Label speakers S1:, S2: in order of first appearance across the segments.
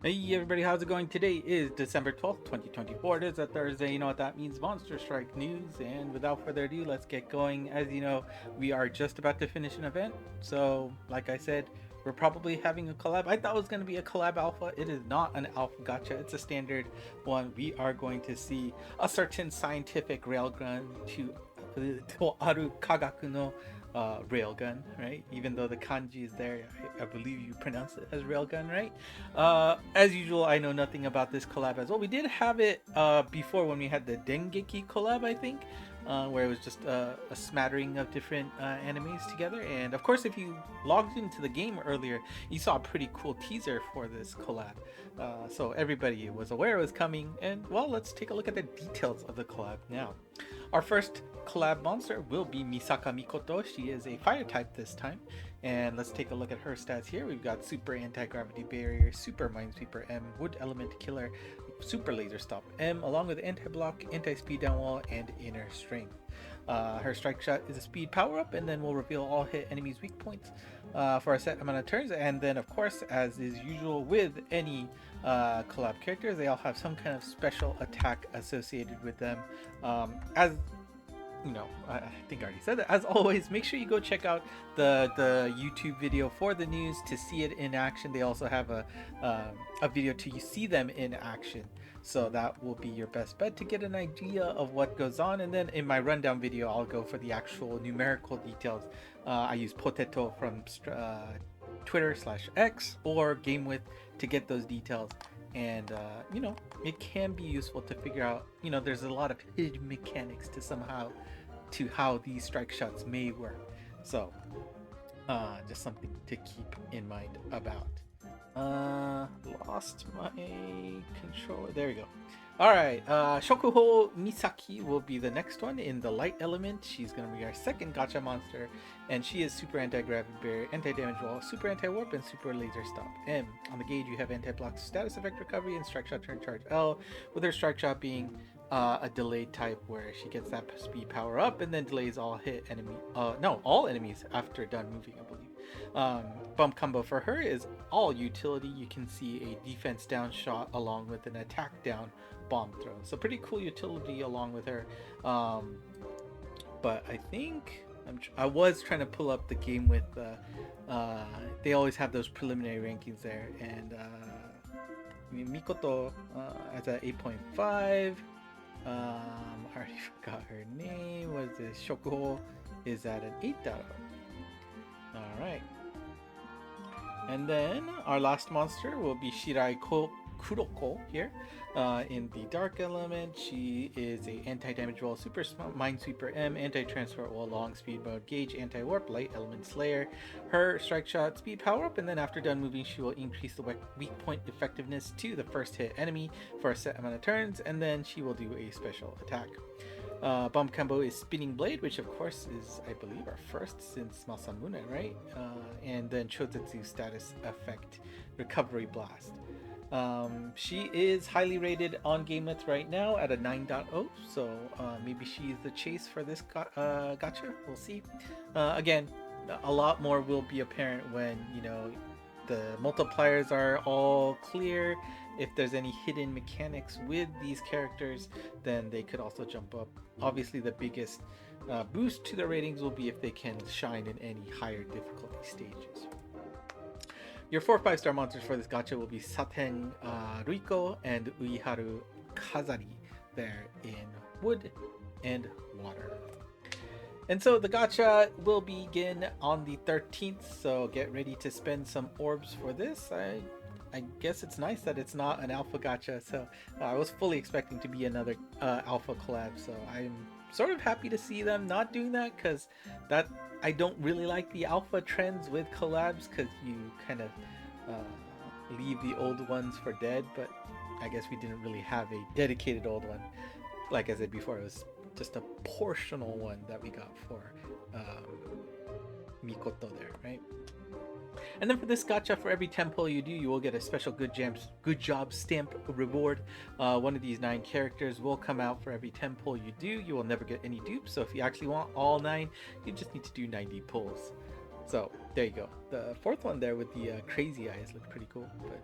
S1: Hey everybody, how's it going? Today is December 12th, 2024. It is a Thursday. You know what that means, Monster Strike news. And without further ado, let's get going. As you know, we are just about to finish an event. So, like I said, we're probably having a collab. I thought it was going to be a collab alpha. It is not an alpha gotcha, it's a standard one. We are going to see a certain scientific railgun to Aru Kagaku no railgun, right? Even though the kanji is there, I believe you pronounce it as railgun, right? As usual, I know nothing about this collab as well. We did have it before when we had the Dengeki collab, I think, where it was just a smattering of different animes together. And of course, if you logged into the game earlier, you saw a pretty cool teaser for this collab. So everybody was aware it was coming. And well, let's take a look at the details of the collab now. Our first collab monster will be Misaka Mikoto. She is a fire type this time. And let's take a look at her stats here. We've got super anti-gravity barrier, super minesweeper M, wood element killer, super laser stop M, along with anti-block, anti-speed down wall, and inner strength. Her strike shot is a speed power up, and then we'll reveal all hit enemies' weak points for a set amount of turns. And then, of course, as is usual with any collab characters, they all have some kind of special attack associated with them. As you know, I think I already said that. As always, make sure you go check out the YouTube video for the news to see it in action. They also have a video to see them in action, so that will be your best bet to get an idea of what goes on. And then in my rundown video, I'll go for the actual numerical details. I use Potato from Twitter/X or GameWith to get those details. And you know, it can be useful to figure out, you know, there's a lot of hidden mechanics to how these strike shots may work. So just something to keep in mind about. Lost my controller. There we go. All right, Shokuho Misaki will be the next one in the light element. She's going to be our second gacha monster, and she is super anti-gravity barrier, anti-damage wall, super anti-warp, and super laser stop M. On the gauge, you have anti-block, status effect recovery, and strike shot turn charge L, with her strike shot being a delayed type where she gets that speed power up and then delays all all enemies after done moving, I believe. Bump combo for her is all utility. You can see a defense down shot along with an attack down bomb throw. So pretty cool utility along with her. But I think I was trying to pull up the game with. They always have those preliminary rankings there, and Mikoto as at 8.5. I already forgot her name. Was it Shokuho? Is at an 8.0. All right. And then our last monster will be Shirai Kuroko here. In the dark element, she is a anti-damage wall, super minesweeper M, anti-transfer wall, long speed mode, gauge, anti-warp, light element slayer. Her strike shot speed power up, and then after done moving, she will increase the weak point effectiveness to the first hit enemy for a set amount of turns, and then she will do a special attack. Bump combo is Spinning Blade, which of course is, I believe, our first since Masamune, right? And then Chotetsu status effect, Recovery Blast. She is highly rated on GameWith right now at a 9.0, so maybe she's the chase for this gacha. We'll see. Again, a lot more will be apparent when, you know, the multipliers are all clear. If there's any hidden mechanics with these characters, then they could also jump up. Obviously, the biggest boost to their ratings will be if they can shine in any higher difficulty stages. Your 4 5-star monsters for this gacha will be Saten Ruiko and Uiharu Kazari there in wood and water. And so the gacha will begin on the 13th, so get ready to spend some orbs for this. I guess it's nice that it's not an alpha gacha, so I was fully expecting to be another alpha collab, so I'm sort of happy to see them not doing that, because that I don't really like the alpha trends with collabs, because you kind of leave the old ones for dead, but I guess we didn't really have a dedicated old one. Like I said before, it was just a portional one that we got for Mikoto there, right? And then for this gacha, for every 10 pull you do, you will get a special good job stamp reward. One of these 9 characters will come out for every 10 pull you do. You will never get any dupes, so if you actually want all 9, you just need to do 90 pulls. So there you go. The fourth one there with the crazy eyes looked pretty cool, but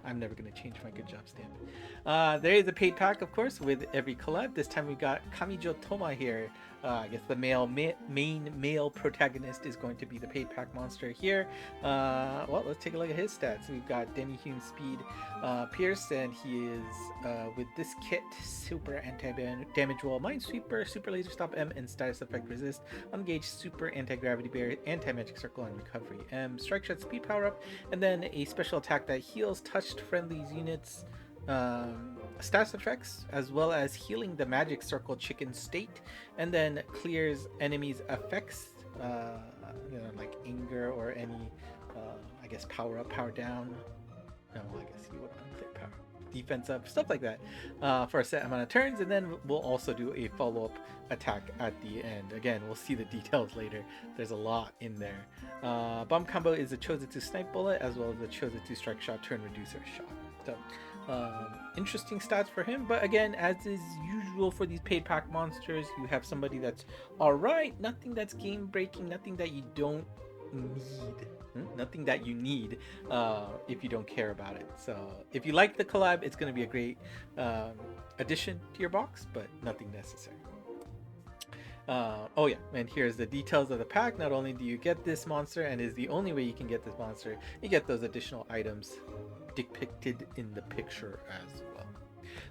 S1: I'm never gonna change my good job stamp. There is a paid pack, of course, with every collab. This time we got Kamijo Toma here. I guess the main male protagonist is going to be the paid pack monster here. Well, let's take a look at his stats. We've got Demi-Hume Speed Pierce, and he is with this kit, super anti-damage wall, Minesweeper, super laser stop M, and status effect resist, engage, super anti-gravity barrier, anti-magic circle, and recovery M, strike shot speed power up, and then a special attack that heals touched friendly units status effects, as well as healing the magic circle chicken state, and then clears enemies effects, like anger or any I guess power up, power down. No, I guess you would unclear power, defense up, stuff like that, for a set amount of turns, and then we'll also do a follow-up attack at the end. Again, we'll see the details later. There's a lot in there. Bomb combo is a Chozutsu snipe bullet, as well as the Chozutsu strike shot turn reducer shot. So interesting stats for him, but again, as is usual for these paid pack monsters, you have somebody that's alright, nothing that's game breaking, nothing that you don't need, nothing that you need if you don't care about it. So if you like the collab, it's going to be a great addition to your box, but nothing necessary. Oh yeah, and here's the details of the pack. Not only do you get this monster, and is the only way you can get this monster, you get those additional items depicted in the picture as well.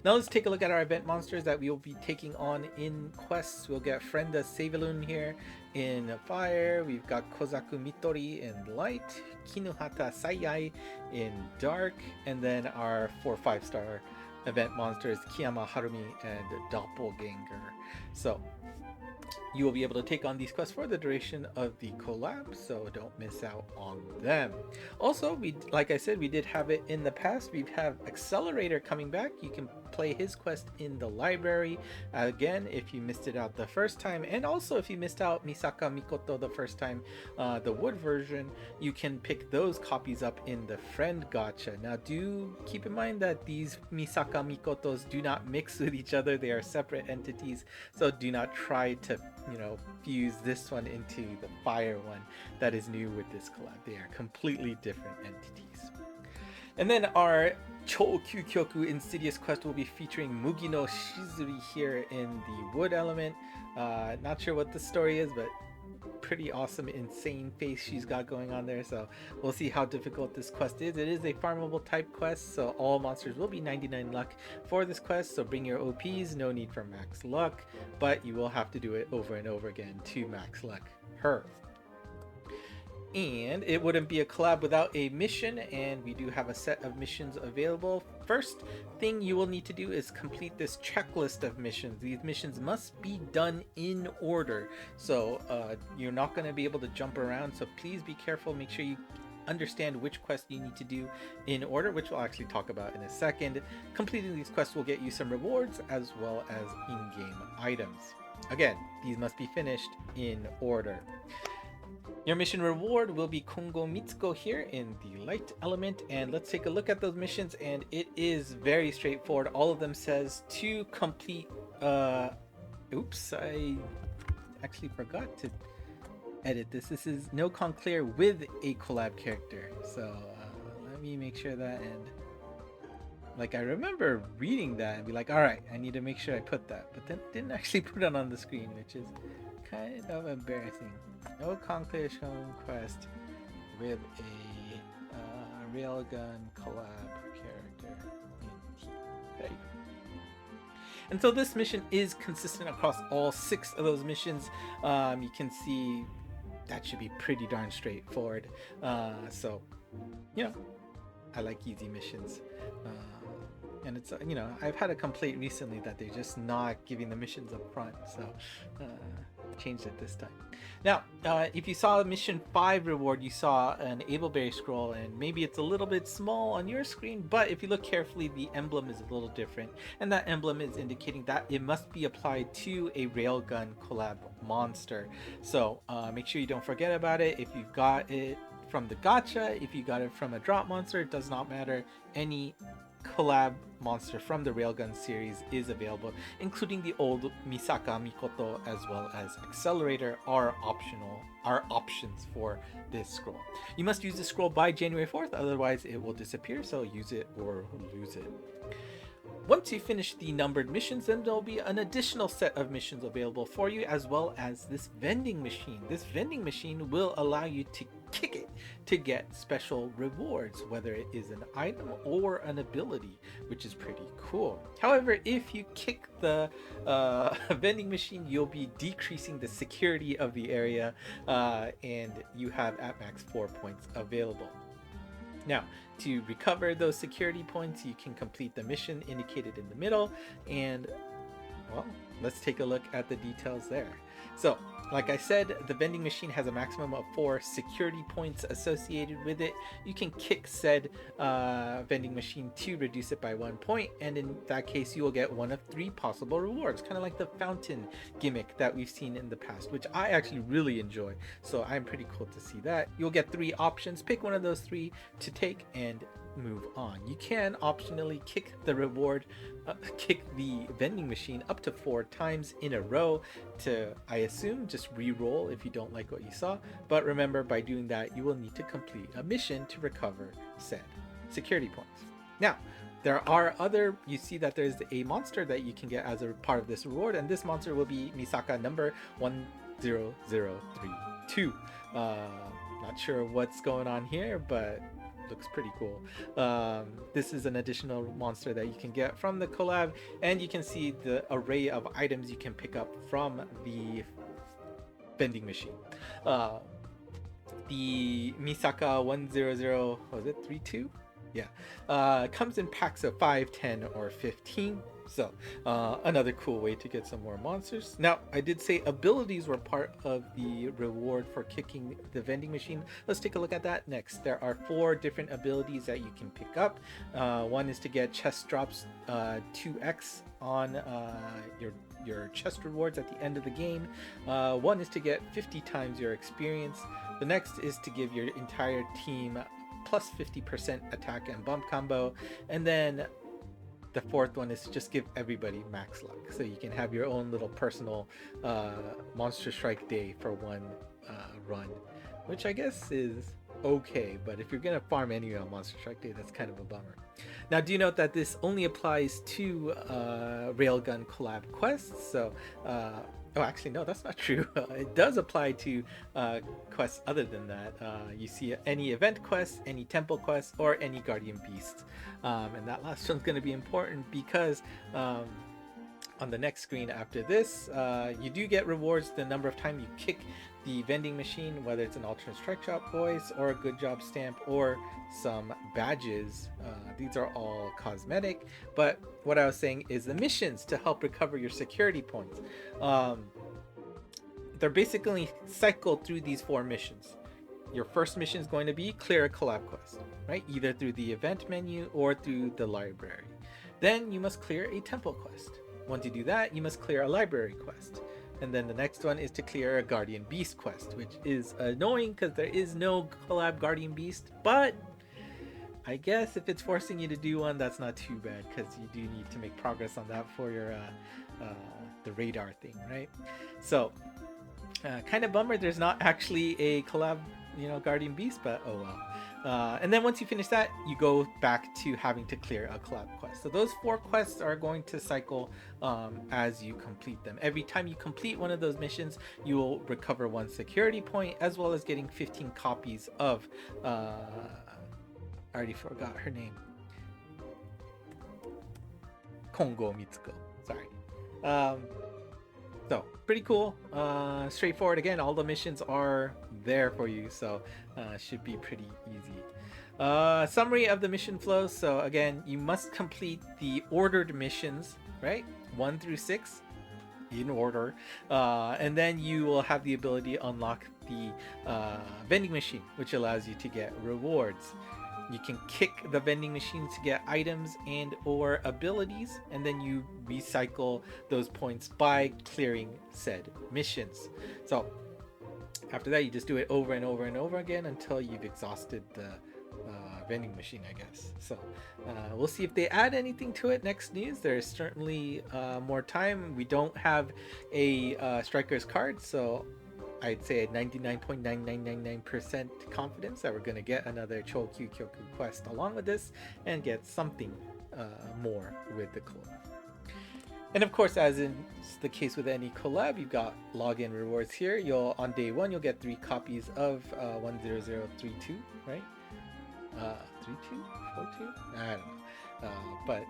S1: Now let's take a look at our event monsters that we will be taking on in quests. We'll get Frenda Saveloon here in fire. We've got Kozaku Mitori in light, Kinuhata Sayai in dark, and then our 4-5 star event monsters Kiyama Harumi and Doppelganger. So you will be able to take on these quests for the duration of the collab, so don't miss out on them. Also, like I said, we did have it in the past. We have Accelerator coming back. You can play his quest in the library. Again, if you missed it out the first time, and also if you missed out Misaka Mikoto the first time, the wood version, you can pick those copies up in the friend gacha. Now, do keep in mind that these Misaka Mikotos do not mix with each other. They are separate entities, so do not try to fuse this one into the fire one that is new with this collab. They are completely different entities. And then our Chokyukyoku Insidious quest will be featuring Mugino Shizuri here in the wood element. Not sure what the story is, but pretty awesome, insane face she's got going on there. So we'll see how difficult this quest is. It is a farmable type quest, so all monsters will be 99 luck for this quest. So bring your OPs, no need for max luck, but you will have to do it over and over again to max luck her. And it wouldn't be a collab without a mission, and we do have a set of missions available. First thing you will need to do is complete this checklist of missions. These missions must be done in order, so you're not going to be able to jump around, so please be careful. Make sure you understand which quest you need to do in order, which we'll actually talk about in a second. Completing these quests will get you some rewards as well as in-game items. Again, these must be finished in order. Your mission reward will be Kongo Mitsuko here in the light element, and let's take a look at those missions, and it is very straightforward. All of them says to complete oops, I actually forgot to edit this. This is no Conclair with a collab character, so let me make sure that, and like I remember reading that and be like, alright, I need to make sure I put that, but then didn't actually put it on the screen, which is kind of embarrassing. No Conclave shown quest with a railgun collab character in team. There you go. And so this mission is consistent across all 6 of those missions. You can see that should be pretty darn straightforward. So, I like easy missions. And it's, I've had a complaint recently that they're just not giving the missions up front, so changed it this time. Now, if you saw mission 5 reward, you saw an Ableberry scroll, and maybe it's a little bit small on your screen, but if you look carefully, the emblem is a little different, and that emblem is indicating that it must be applied to a railgun collab monster. So make sure you don't forget about it. If you've got it from the gacha, if you got it from a drop monster, it does not matter. Any collab monster from the Railgun series is available, including the old Misaka Mikoto as well as Accelerator are options for this scroll. You must use the scroll by January 4th, otherwise it will disappear, so use it or lose it. Once you finish the numbered missions, then there'll be an additional set of missions available for you, as well as this vending machine. This vending machine will allow you to kick it to get special rewards, whether it is an item or an ability, which is pretty cool. However, if you kick the vending machine, you'll be decreasing the security of the area, and you have at max 4 points available. Now, to recover those security points, you can complete the mission indicated in the middle, and well, let's take a look at the details there. So, like I said, the vending machine has a maximum of 4 security points associated with it. You can kick said vending machine to reduce it by 1 point, and in that case you will get one of 3 possible rewards, kind of like the fountain gimmick that we've seen in the past, which I actually really enjoy, so I'm pretty cool to see that. You'll get 3 options, pick one of those 3 to take and move on. You can optionally kick the vending machine up to 4 times in a row to, I assume, just re-roll if you don't like what you saw. But remember, by doing that, you will need to complete a mission to recover said security points. Now, there are you see that there's a monster that you can get as a part of this reward, and this monster will be Misaka number 10032. Not sure what's going on here, but looks pretty cool. This is an additional monster that you can get from the collab, and you can see the array of items you can pick up from the vending machine. The Misaka 10032, yeah, comes in packs of 5, 10, or 15. So another cool way to get some more monsters. Now, I did say abilities were part of the reward for kicking the vending machine. Let's take a look at that next. There are 4 different abilities that you can pick up. One is to get chest drops 2x on your chest rewards at the end of the game. One is to get 50 times your experience. The next is to give your entire team plus 50% attack and bump combo. And then the 4th one is to just give everybody max luck, so you can have your own little personal Monster Strike day for one run, which I guess is okay, but if you're gonna farm anyway on Monster Strike day, that's kind of a bummer. Now, do note that this only applies to Railgun collab quests, so oh, actually, no, that's not true. It does apply to quests other than that. You see any event quest, any temple quest, or any guardian beast. And that last one's going to be important because on the next screen after this, you do get rewards the number of times you kick the vending machine, whether it's an alternate strike shop voice or a good job stamp or some badges. These are all cosmetic, but what I was saying is the missions to help recover your security points. They're basically cycled through these 4 missions. Your first mission is going to be clear a collab quest, right? Either through the event menu or through the library. Then you must clear a temple quest. Once you do that, you must clear a library quest. And then the next one is to clear a Guardian Beast quest, which is annoying because there is no collab Guardian Beast, but I guess if it's forcing you to do one, that's not too bad, because you do need to make progress on that for your the radar thing, right? So kind of bummer there's not actually a collab, Guardian Beast, but oh well. And then once you finish that, you go back to having to clear a collab quest. So those 4 quests are going to cycle as you complete them. Every time you complete one of those missions, you will recover 1 security point, as well as getting 15 copies of I already forgot her name. Kongo Mitsuko. Sorry. So pretty cool, straightforward. Again, all the missions are there for you, so should be pretty easy. Summary of the mission flow. So again, you must complete the ordered missions, right? 1 through 6 in order, and then you will have the ability to unlock the vending machine, which allows you to get rewards. You can kick the vending machines to get items and or abilities, and then you recycle those points by clearing said missions. So after that, you just do it over and over and over again until you've exhausted the vending machine, I guess. So we'll see if they add anything to it next news. There's certainly more time. We don't have a Strikers card, so I'd say a 99.9999% confidence that we're going to get another Chokyu Kyoku quest along with this and get something more with the collab. And of course, as in the case with any collab, you've got login rewards here. You'll on day one you'll get 3 copies of 10032, right? 32, 42? I don't know. But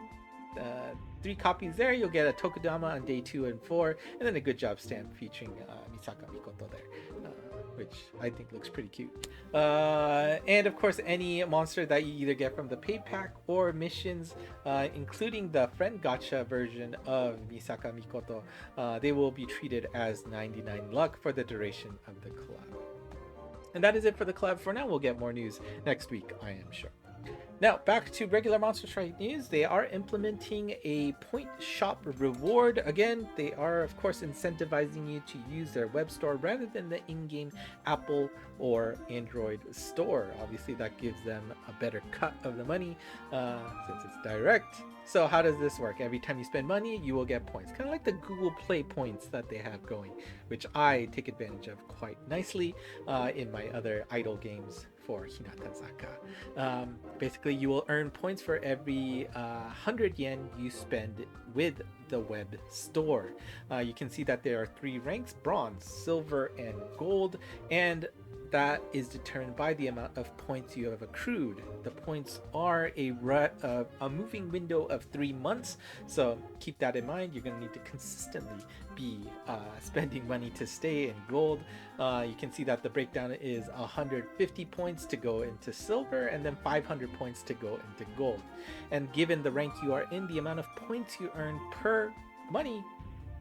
S1: 3 copies there. You'll get a Tokudama on day 2 and 4, and then a good job stamp featuring Misaka Mikoto there, which I think looks pretty cute. And of course, any monster that you either get from the paid pack or missions, including the friend gacha version of Misaka Mikoto, they will be treated as 99 luck for the duration of the collab. And that is it for the collab for now. We'll get more news next week, I am sure. Now, back to regular Monster Strike news. They are implementing a point shop reward. Again, they are, of course, incentivizing you to use their web store rather than the in-game Apple or Android store. Obviously, that gives them a better cut of the money since it's direct. So how does this work? Every time you spend money, you will get points. Kind of like the Google Play points that they have going, which I take advantage of quite nicely in my other idle games for Hinatazaka. Basically, you will earn points for every 100 yen you spend with the web store. You can see that there are 3 ranks: bronze, silver, and gold, and that is determined by the amount of points you have accrued. The points are a moving window of 3 months, so keep that in mind. You're going to need to consistently be spending money to stay in gold. You can see that the breakdown is 150 points to go into silver and then 500 points to go into gold. And given the rank you are in, the amount of points you earn per money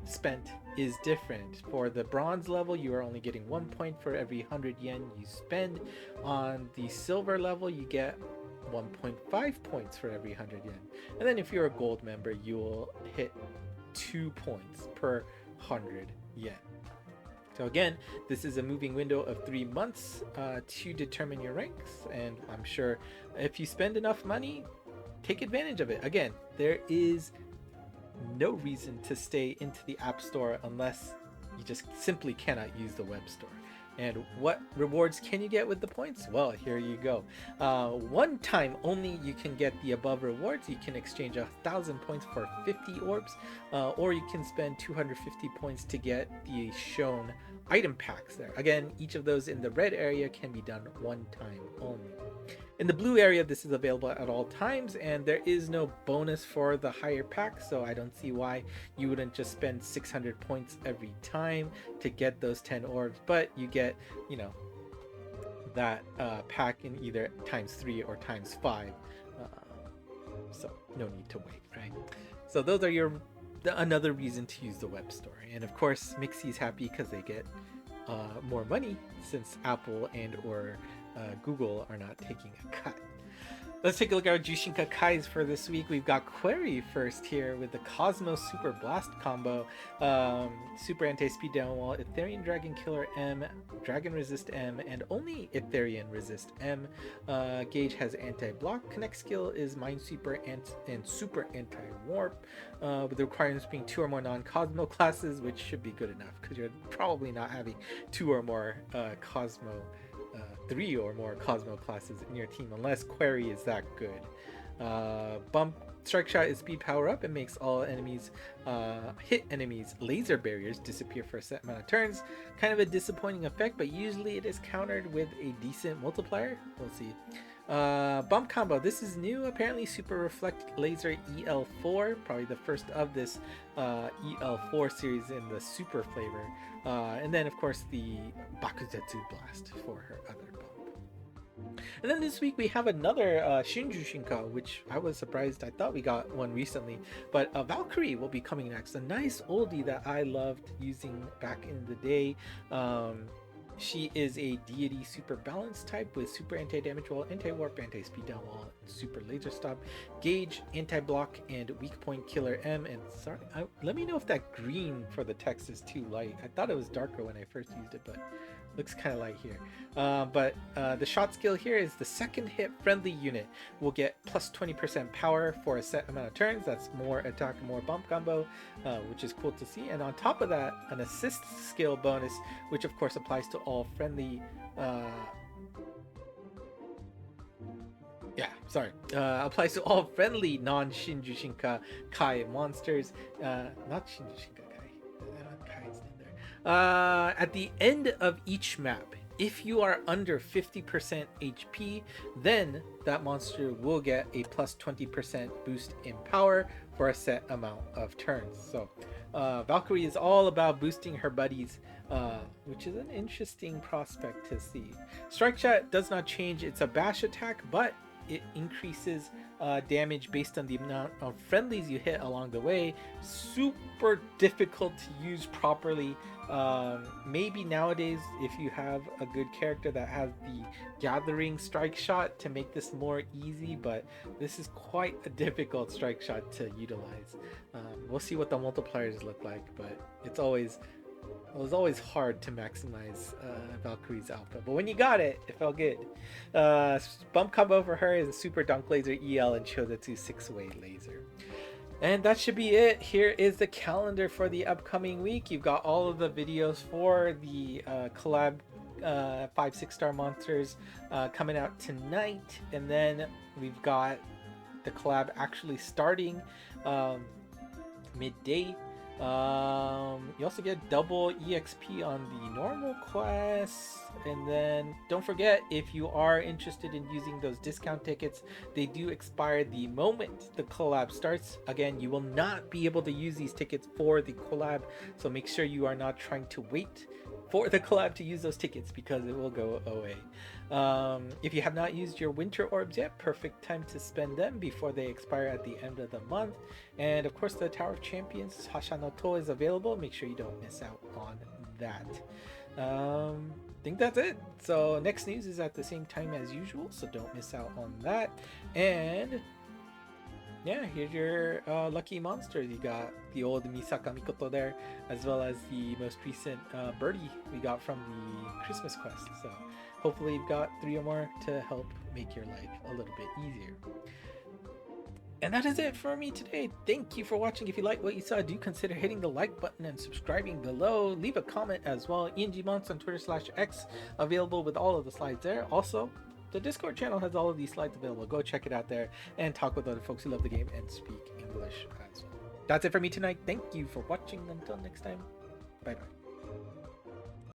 S1: spent is different. For the bronze level, you are only getting 1 point for every 100 yen you spend. On the silver level, you get 1.5 points for every 100 yen. And then if you're a gold member, you will hit 2 points per 100 yen. So again, this is a moving window of 3 months to determine your ranks, and I'm sure if you spend enough money, take advantage of it. Again, there is no reason to stay into the App Store unless you just simply cannot use the web store. And what rewards can you get with the points? Well, here you go. One time only you can get the above rewards. You can exchange 1,000 points for 50 orbs, or you can spend 250 points to get the shown item packs there. Again, each of those in the red area can be done one time only. In the blue area, this is available at all times, and there is no bonus for the higher pack, so I don't see why you wouldn't just spend 600 points every time to get those 10 orbs, but you get, you know, that pack in either ×3 or ×5, so no need to wait, right? So those are another reason to use the web store. And of course, Mixie's happy because they get more money since Apple and or Google are not taking a cut. Let's take a look at our Jushinka Kais for this week. We've got Query first here with the Cosmos Super Blast combo. Super Anti-Speed Down Wall, Ethereum Dragon Killer M, Dragon Resist M, and only Ethereum Resist M. Gauge has Anti-Block. Connect skill is Minesweeper and Super Anti-Warp, with the requirements being 2 or more non-Cosmo classes, which should be good enough because you're probably not having 2 or more Cosmo 3 or more Cosmo classes in your team unless Query is that good. Bump Strike Shot is speed power up and makes all enemies hit enemies laser barriers disappear for a set amount of turns. Kind of a disappointing effect, but usually it is countered with a decent multiplier. We'll see. Bump combo, this is new apparently. Super Reflect Laser EL4, probably the first of this EL4 series in the super flavor, and then of course the Bakuzetsu Blast for her other bump. And then this week we have another Shinju Shinka, which I was surprised. I thought we got one recently, but Valkyrie will be coming next. A nice oldie that I loved using back in the day. She is a deity super balance type with super anti-damage wall, anti-warp, anti-speed down wall, and super laser stop, gauge, anti-block, and weak point killer M. And sorry, let me know if that green for the text is too light. I thought it was darker when I first used it, but looks kind of light here. But the shot skill here is the second hit friendly unit will get plus 20% power for a set amount of turns. That's more attack, more bump combo, which is cool to see. And on top of that, an assist skill bonus, which of course applies to all friendly applies to all friendly non-Shinjushinka Kai monsters. Not Shinjushinka Kai. Kai's in there. At the end of each map, if you are under 50% HP, then that monster will get a plus 20% boost in power for a set amount of turns. So Valkyrie is all about boosting her buddies, which is an interesting prospect to see. Strike Shot does not change. It's a bash attack, but it increases damage based on the amount of friendlies you hit along the way. Super difficult to use properly. Maybe nowadays, if you have a good character that has the gathering strike shot to make this more easy, but this is quite a difficult strike shot to utilize. We'll see what the multipliers look like, but it was always hard to maximize Valkyrie's output, but when you got it, it felt good. Bump combo for her is a super dunk laser EL and Chozetsu 6-way laser. And that should be it. Here is the calendar for the upcoming week. You've got all of the videos for the collab 5-6 star monsters coming out tonight, and then we've got the collab actually starting midday. You also get double EXP on the normal quests, and then don't forget, if you are interested in using those discount tickets, they do expire the moment the collab starts. Again, you will not be able to use these tickets for the collab, so make sure you are not trying to wait for the collab to use those tickets, because it will go away. If you have not used your winter orbs yet, perfect time to spend them before they expire at the end of the month. And of course, the Tower of Champions Hashanoto is available. Make sure you don't miss out on that. I think that's it. So next news is at the same time as usual, so don't miss out on that. And yeah, here's your lucky monsters. You got the old Misaka Mikoto there, as well as the most recent birdie we got from the Christmas quest. So hopefully you've got 3 or more to help make your life a little bit easier. And that is it for me today. Thank you for watching. If you like what you saw, do consider hitting the like button and subscribing below. Leave a comment as well. Monst on Twitter/X, available with all of the slides there. Also, the Discord channel has all of these slides available. Go check it out there and talk with other folks who love the game and speak English as well. That's it for me tonight. Thank you for watching. Until next time, bye bye.